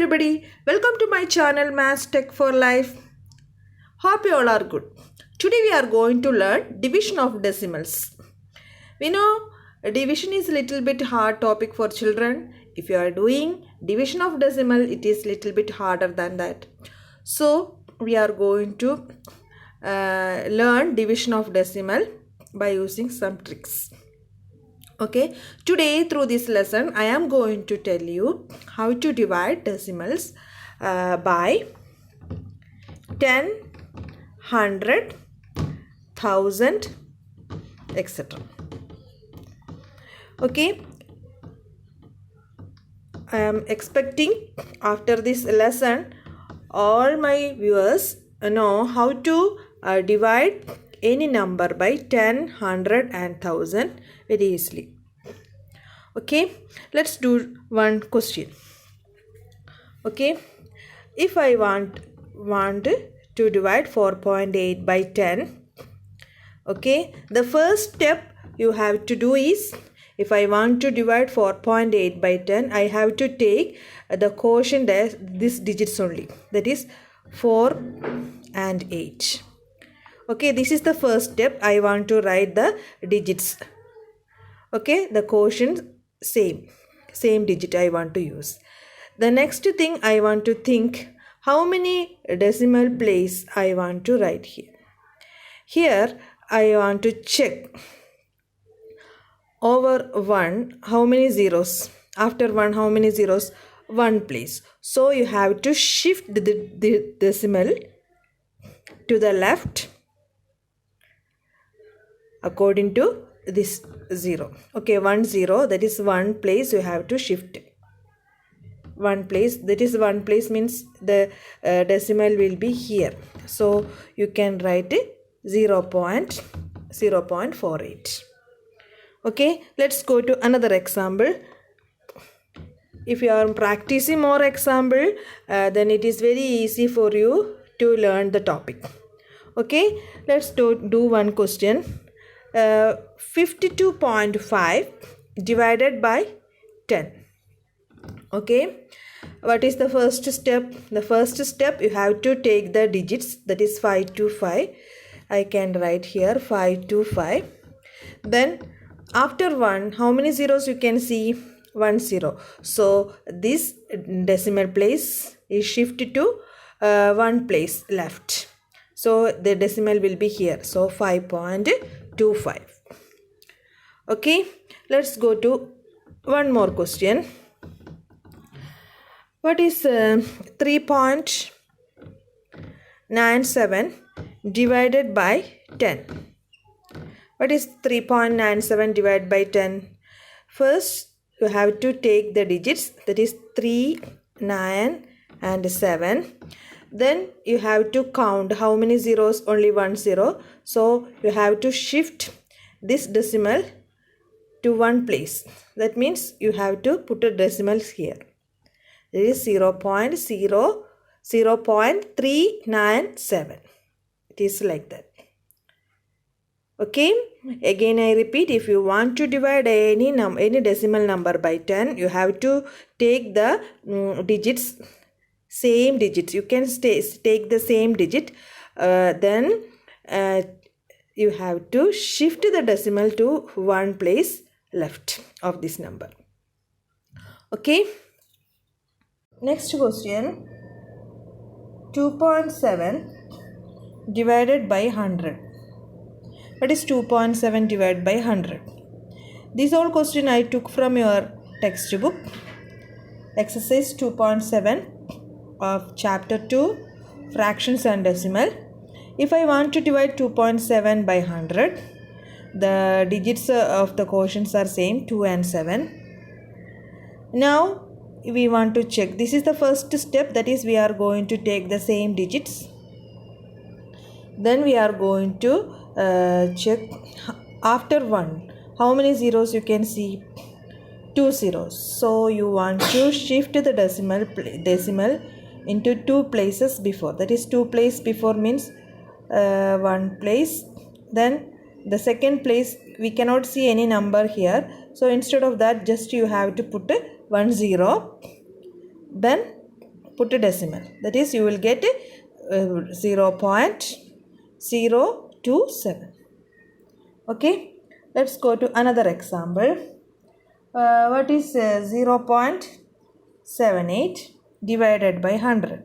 everybody, welcome to my channel Maths Tech for Life. Hope you all are good. Today we are going to learn division of decimals. We know division is a little bit hard topic for children. If you are doing division of decimal, it is little bit harder than that. So we are going to learn division of decimal by using some tricks. Okay, today through this lesson I am going to tell you how to divide decimals by 10, 100, 1000, etc. Okay, I am expecting after this lesson all my viewers know how to divide any number by 10, 100 and 1000 very easily. Okay, let's do one question. Okay, if I want to divide 4.8 by 10, okay, the first step you have to do is, if I want to divide 4.8 by 10, I have to take the quotient as this digits only, that is 4 and 8. Okay, this is the first step. I want to write the digits. Okay, the quotient same digit I want to use. The next thing I want to think how many decimal place I want to write here. Here I want to check over 1 how many zeros. After 1 how many zeros? 1 place. So you have to shift the decimal to the left according to this 0. Okay, 1 0, that is 1 place you have to shift. 1 place, that is 1 place means the decimal will be here. So you can write 0.48. Okay, let's go to another example. If you are practicing more example, then it is very easy for you to learn the topic. Okay, let's do one question. 52.5 divided by 10. Okay, what is the first step? The first step you have to take the digits, that is 5 to 5. I can write here 5 to 5. Then after 1 how many zeros you can see? 1 0. So this decimal place is shifted to 1 place left. So the decimal will be here. So 5.25. Okay, let's go to one more question. What is 3.97 divided by 10? What is 3.97 divided by 10? First you have to take the digits, that is 3, 9 and 7. Then you have to count how many zeros? Only 1 0. So you have to shift this decimal to 1 place. That means you have to put a decimal here. It is 0.397. It is like that. Okay, again I repeat, if you want to divide any decimal number by 10, you have to take the digits, same digits. You can take the same digit. Then you have to shift the decimal to 1 place left of this number. Okay. Next question. 2.7 divided by 100. What is 2.7 divided by 100? This whole question I took from your textbook. Exercise 2.7 of chapter 2, fractions and decimal. If I want to divide 2.7 by 100, the digits of the quotients are same, 2 and 7. Now we want to check. This is the first step, that is we are going to take the same digits. Then we are going to check after 1 how many zeros you can see? 2 zeros. So you want to shift the decimal into 2 places before. That is 2 place before means 1 place. Then the second place we cannot see any number here. So instead of that, just you have to put 1 0. Then put a decimal. That is, you will get 0.027. Okay, let's go to another example. What is 0.78 divided by 100?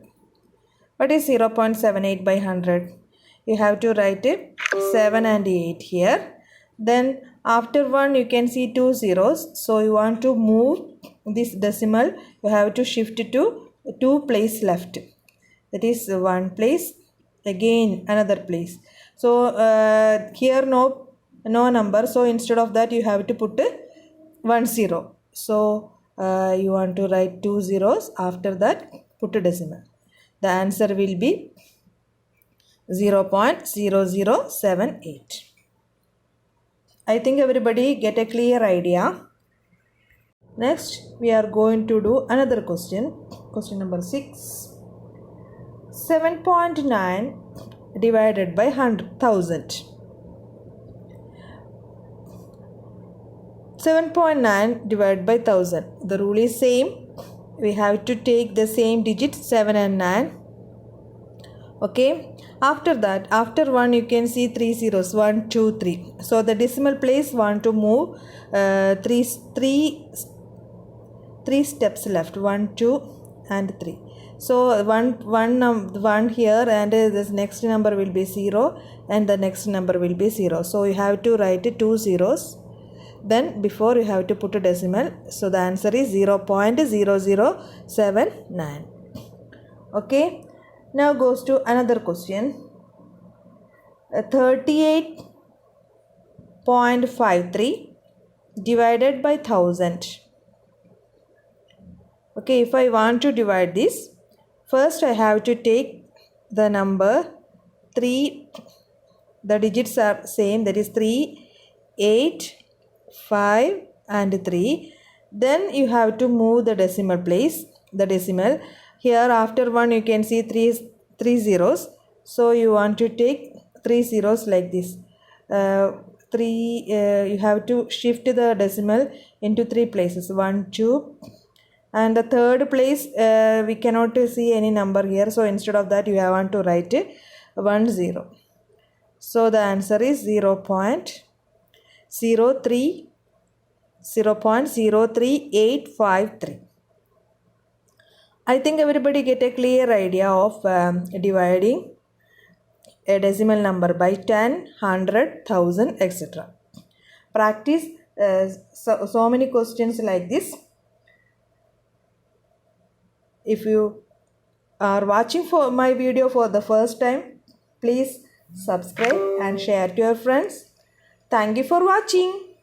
What is 0.78 by 100? You have to write it 7 and 8 here. Then after 1 you can see 2 zeros. So you want to move this decimal. You have to shift it to 2 place left. That is 1 place. Again another place. So here no number. So instead of that you have to put 1 0. So you want to write 2 zeros. After that put a decimal. The answer will be 0.0078. I think everybody get a clear idea. Next, we are going to do another question. Question number 6. 7.9 divided by 100,000. 7.9 divided by 1000. The rule is same. We have to take the same digits 7 and 9. Okay, after that, after 1 you can see 3 zeros, 1 2 3. So the decimal place want to move three steps left, 1 2 and 3. So one here, and this next number will be 0 and the next number will be 0. So you have to write 2 zeros. Then before you have to put a decimal. So the answer is 0.0079. Okay. Now goes to another question. 38.53 divided by 1000. Okay, if I want to divide this, first I have to take the number 3. The digits are same, that is 3, 8, 5 and 3. Then you have to move the decimal place, the decimal. Here after 1 you can see 3 zeros. So you want to take 3 zeros like this. You have to shift the decimal into 3 places, 1 2, and the third place we cannot see any number here. So instead of that you want to write 1 0. So the answer is 0.03853. I think everybody get a clear idea of dividing a decimal number by 10, 100, 1000, etc. Practice so many questions like this. If you are watching for my video for the first time, please subscribe and share to your friends. Thank you for watching.